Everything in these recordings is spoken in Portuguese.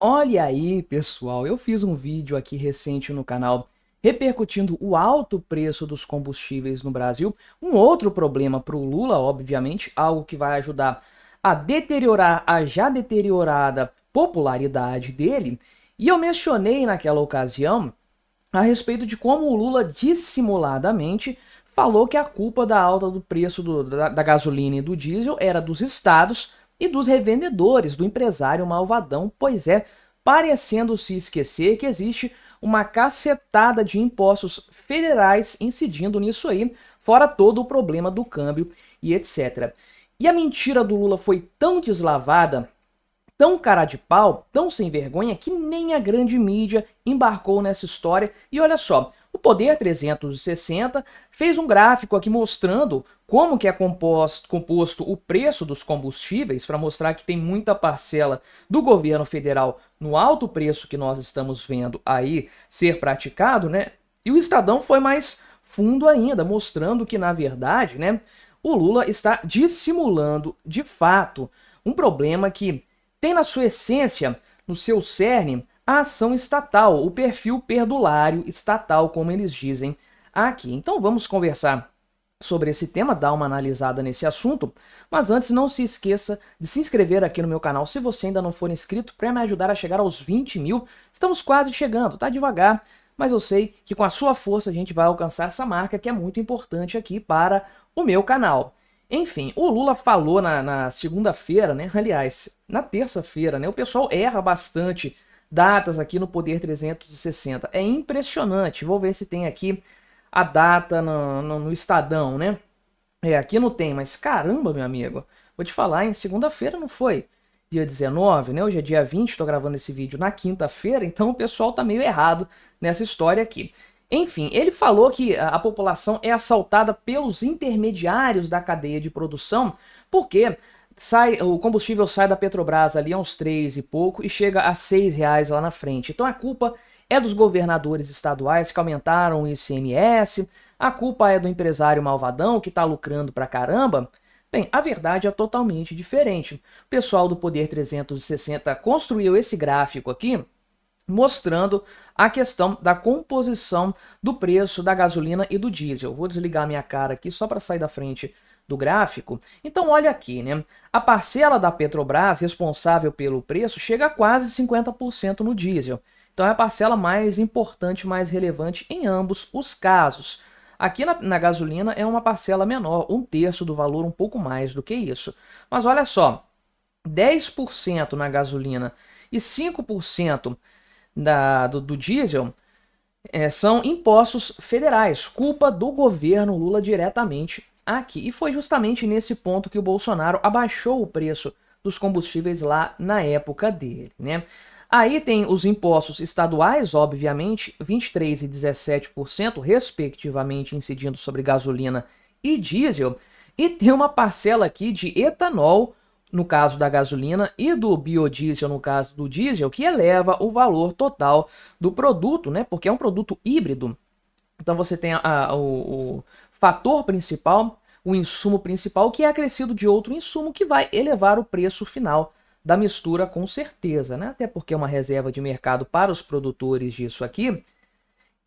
Olha aí, pessoal, eu fiz um vídeo aqui recente no canal repercutindo o alto preço dos combustíveis no Brasil. Um outro problema para o Lula, obviamente, algo que vai ajudar a deteriorar a já deteriorada popularidade dele. E eu mencionei naquela ocasião a respeito de como o Lula dissimuladamente falou que a culpa da alta do preço da gasolina e do diesel era dos estados e dos revendedores, do empresário malvadão, pois é, parecendo se esquecer que existe uma cacetada de impostos federais incidindo nisso aí, fora todo o problema do câmbio e etc. E a mentira do Lula foi tão deslavada, tão cara de pau, tão sem vergonha, que nem a grande mídia embarcou nessa história. E olha só, o Poder 360 fez um gráfico aqui mostrando como que é composto o preço dos combustíveis, para mostrar que tem muita parcela do governo federal no alto preço que nós estamos vendo aí ser praticado, né? E o Estadão foi mais fundo ainda, mostrando que, na verdade, né, o Lula está dissimulando, de fato, um problema que tem na sua essência, no seu cerne, a ação estatal, o perfil perdulário estatal, como eles dizem aqui. Então vamos conversar sobre esse tema, dar uma analisada nesse assunto, mas antes não se esqueça de se inscrever aqui no meu canal se você ainda não for inscrito, para me ajudar a chegar aos 20 mil. Estamos quase chegando, tá devagar, mas eu sei que com a sua força a gente vai alcançar essa marca que é muito importante aqui para o meu canal. Enfim, o Lula falou na segunda-feira, né? Aliás, na terça-feira, né? O pessoal erra bastante datas aqui no Poder 360. É impressionante. Vou ver se tem aqui a data no Estadão, né? Aqui não tem, mas caramba, meu amigo. Vou te falar, em segunda-feira não foi dia 19, né? Hoje é dia 20, tô gravando esse vídeo na quinta-feira, então o pessoal tá meio errado nessa história aqui. Enfim, ele falou que a população é assaltada pelos intermediários da cadeia de produção, porque o combustível sai da Petrobras ali a uns 3 e pouco e chega a R$ 6 lá na frente. Então a culpa é dos governadores estaduais que aumentaram o ICMS, a culpa é do empresário malvadão que está lucrando pra caramba. Bem, a verdade é totalmente diferente. O pessoal do Poder 360 construiu esse gráfico aqui mostrando a questão da composição do preço da gasolina e do diesel. Vou desligar minha cara aqui só para sair da frente do gráfico. Então olha aqui, né? A parcela da Petrobras responsável pelo preço chega a quase 50% no diesel. Então é a parcela mais importante, mais relevante em ambos os casos. Aqui na gasolina é uma parcela menor, 1/3 do valor, um pouco mais do que isso. Mas olha só, 10% na gasolina e 5% do diesel são impostos federais, culpa do governo Lula diretamente aqui. E foi justamente nesse ponto que o Bolsonaro abaixou o preço dos combustíveis lá na época dele, né? Aí tem os impostos estaduais, obviamente, 23% e 17%, respectivamente, incidindo sobre gasolina e diesel. E tem uma parcela aqui de etanol, no caso da gasolina, e do biodiesel, no caso do diesel, que eleva o valor total do produto, né? Porque é um produto híbrido. Então você tem o fator principal, o insumo principal, que é acrescido de outro insumo que vai elevar o preço final da mistura com certeza, né? Até porque é uma reserva de mercado para os produtores disso aqui.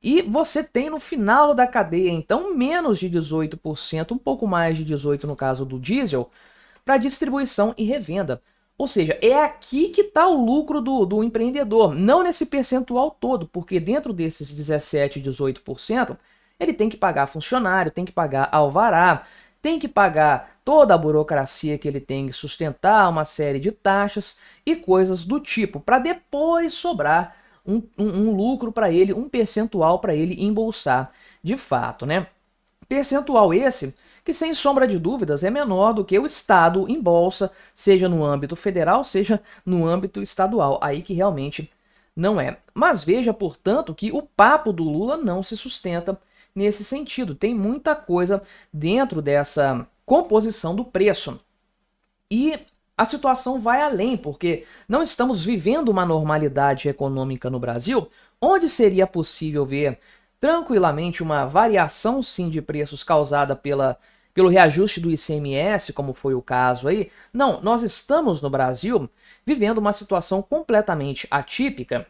E você tem no final da cadeia, então, menos de 18%, um pouco mais de 18% no caso do diesel, para distribuição e revenda. Ou seja, é aqui que está o lucro do empreendedor, não nesse percentual todo, porque dentro desses 17%, 18%, ele tem que pagar funcionário, tem que pagar alvará, tem que pagar toda a burocracia que ele tem que sustentar, uma série de taxas e coisas do tipo, para depois sobrar um lucro para ele, um percentual para ele embolsar de fato, né? Percentual esse que, sem sombra de dúvidas, é menor do que o Estado embolsa, seja no âmbito federal, seja no âmbito estadual. Aí que realmente não é. Mas veja, portanto, que o papo do Lula não se sustenta nesse sentido. Tem muita coisa dentro dessa composição do preço. E a situação vai além, porque não estamos vivendo uma normalidade econômica no Brasil, onde seria possível ver tranquilamente uma variação sim de preços causada pelo reajuste do ICMS, como foi o caso aí. Não, nós estamos no Brasil vivendo uma situação completamente atípica,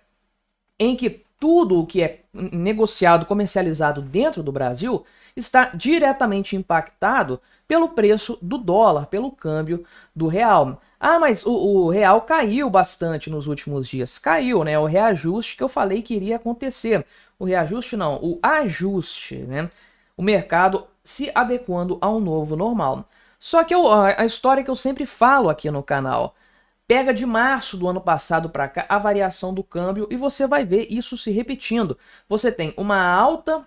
em que tudo o que é negociado, comercializado dentro do Brasil está diretamente impactado pelo preço do dólar, pelo câmbio do real. Ah, mas o real caiu bastante nos últimos dias. Caiu, né? O reajuste que eu falei que iria acontecer. O reajuste não, o ajuste, né? O mercado se adequando ao novo normal. Só que a história que eu sempre falo aqui no canal, pega de março do ano passado para cá a variação do câmbio e você vai ver isso se repetindo. Você tem uma alta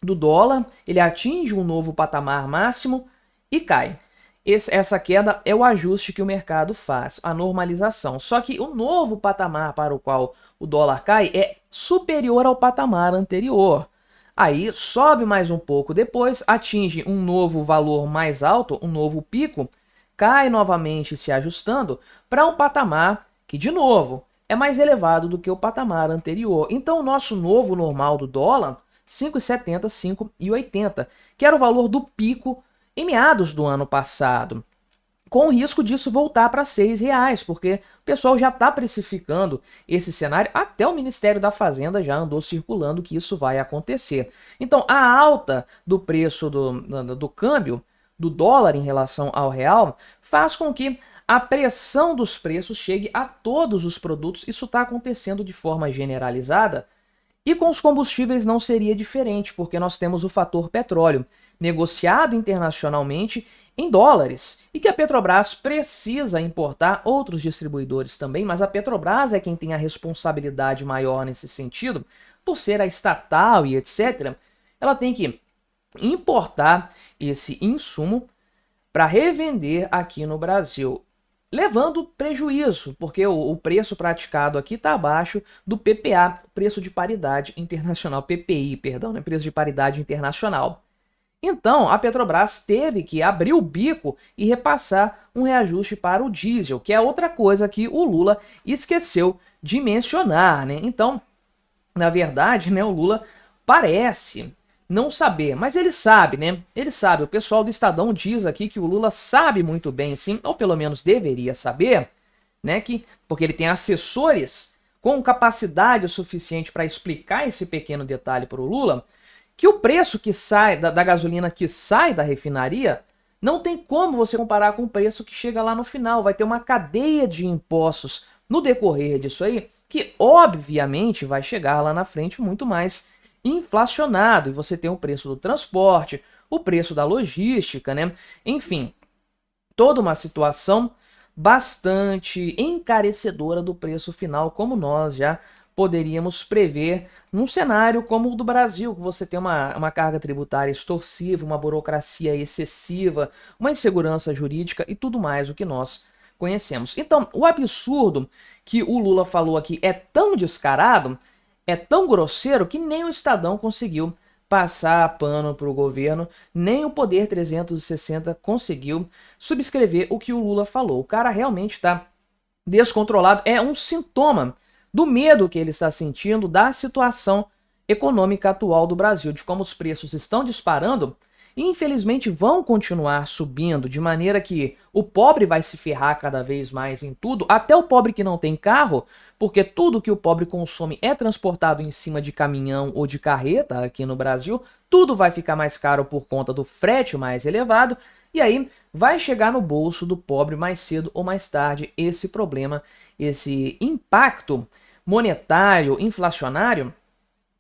do dólar, ele atinge um novo patamar máximo e cai. Essa queda é o ajuste que o mercado faz, a normalização. Só que o novo patamar para o qual o dólar cai é superior ao patamar anterior. Aí sobe mais um pouco depois, atinge um novo valor mais alto, um novo pico, cai novamente se ajustando para um patamar que, de novo, é mais elevado do que o patamar anterior. Então o nosso novo normal do dólar, 5,70, 5,80, que era o valor do pico em meados do ano passado, com o risco disso voltar para R$6, porque o pessoal já está precificando esse cenário, até o Ministério da Fazenda já andou circulando que isso vai acontecer. Então a alta do preço do câmbio, do dólar em relação ao real, faz com que a pressão dos preços chegue a todos os produtos. Isso está acontecendo de forma generalizada. E com os combustíveis não seria diferente, porque nós temos o fator petróleo, negociado internacionalmente em dólares, e que a Petrobras precisa importar, outros distribuidores também, mas a Petrobras é quem tem a responsabilidade maior nesse sentido, por ser a estatal e etc. Ela tem que importar esse insumo para revender aqui no Brasil, levando prejuízo, porque o preço praticado aqui está abaixo do PPA, preço de paridade internacional, PPI, perdão, né? Preço de paridade internacional. Então, a Petrobras teve que abrir o bico e repassar um reajuste para o diesel, que é outra coisa que o Lula esqueceu de mencionar, né? Então, na verdade, né, o Lula parece não saber, mas ele sabe, né? Ele sabe. O pessoal do Estadão diz aqui que o Lula sabe muito bem, sim, ou pelo menos deveria saber, né? Porque ele tem assessores com capacidade suficiente para explicar esse pequeno detalhe para o Lula, que o preço que sai da gasolina que sai da refinaria não tem como você comparar com o preço que chega lá no final. Vai ter uma cadeia de impostos no decorrer disso aí, que obviamente vai chegar lá na frente muito mais inflacionado, e você tem o preço do transporte, o preço da logística, né? Enfim, toda uma situação bastante encarecedora do preço final, como nós já poderíamos prever num cenário como o do Brasil, que você tem uma carga tributária extorsiva, uma burocracia excessiva, uma insegurança jurídica e tudo mais o que nós conhecemos. Então, o absurdo que o Lula falou aqui é tão descarado, é tão grosseiro, que nem o Estadão conseguiu passar pano para o governo, nem o Poder 360 conseguiu subscrever o que o Lula falou. O cara realmente está descontrolado, é um sintoma do medo que ele está sentindo da situação econômica atual do Brasil, de como os preços estão disparando e infelizmente vão continuar subindo, de maneira que o pobre vai se ferrar cada vez mais em tudo, até o pobre que não tem carro, porque tudo que o pobre consome é transportado em cima de caminhão ou de carreta aqui no Brasil, tudo vai ficar mais caro por conta do frete mais elevado, e aí vai chegar no bolso do pobre mais cedo ou mais tarde esse problema, esse impacto monetário, inflacionário,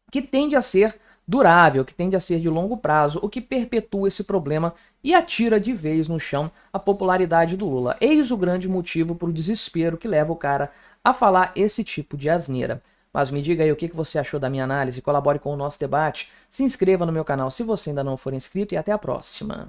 que tende a ser durável, que tende a ser de longo prazo, o que perpetua esse problema e atira de vez no chão a popularidade do Lula. Eis o grande motivo para o desespero que leva o cara a falar esse tipo de asneira. Mas me diga aí o que você achou da minha análise, colabore com o nosso debate, se inscreva no meu canal se você ainda não for inscrito e até a próxima.